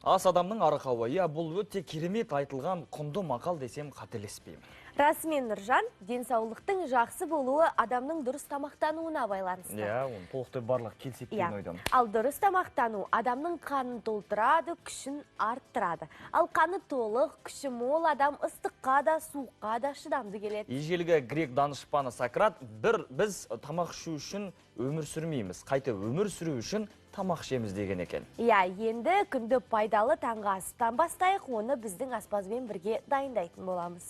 Ас адамның арқауы, бұл өте керемет айтылған құнды мақал десем қателеспеймін. Расымен Нұржан, денсаулықтың жақсы болуы адамның дұрыс тамақтануына байланысты. Оны толықтай барлық келсек деген ойдамын. Ал дұрыс тамақтану адамның қанын толтырады, күшін арттырады. Ал қаны толық, күші мол адам ыстыққа да, суыққа да шыдамды келеді. Ежелгі грек данышпаны Сократ, біз тамақ ішу үшін өмір сүрмейміз, қайта өмір сүру үшін тамақ ішеміз деген екен. Енді күнді пайдалы таңғы астан бастайық, оны біздің аспазбен бірге дайындайтын боламыз.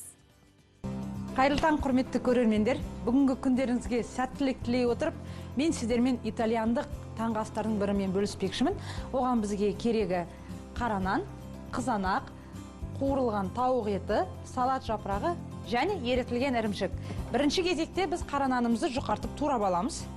Қайырлы таң, құрметті көрермендер. Бүгінгі күндеріңізге сәттілік тілей отырып, мен сіздермен итальяндық таңғы астардың бірімен бөліспекшімін. Оған бізге керегі қара нан, қызанақ, қуырылған тауық еті, салат жапырағы және ерітілген ірімшік. Бірінші кезекте біз қара нанымызды жұқартып турап аламыз.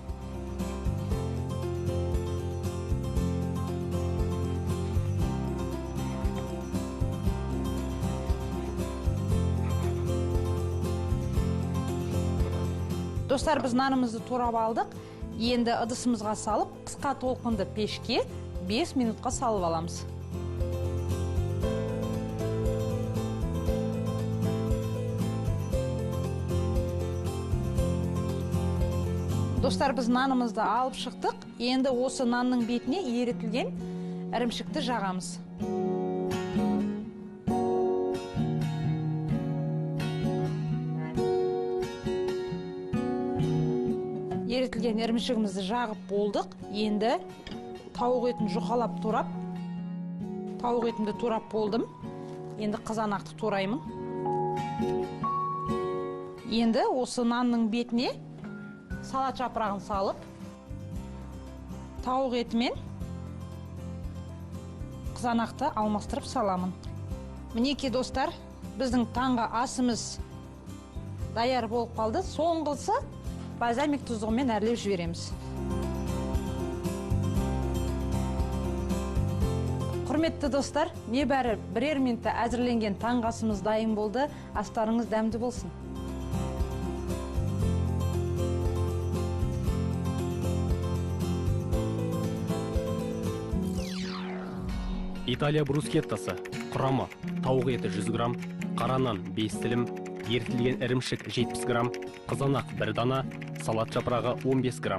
Достар, біз нанымызды турап алдық. Енді ыдысымызға салып, қысқа толқынды пешке 5 минутқа салып аламыз. Достар, біз нанымызды алып шықтық. Енді осы нанның бетіне ерітілген ірімшікті жағамыз. Ерітілген ірімшігімізді жағып болдық. Енді тауық етін жұқалап турап. Тауық етімді турап болдым. Енді қызанақты тураймын. Енді осы нанның бетіне салат жапырағын салып, тауық етімен қызанақты алмастырып саламын. Мінеке достар, біздің таңғы асымыз даяр болып қалды. Соңғысы бальзамик тұздығымен әрлеп жібереміз. Құрметті достар, небәрі бірер минутта әзірленген таңғы асымыз дайын болды. Астарыңыз дәмді болсын. Италия брускеттасы. Құрамы: тауық еті 100 грамм, қара нан 5 тілім, ерітілген ірімшік 70 грамм, қызанақ 1 дана, салат жапырағы 15 грамм.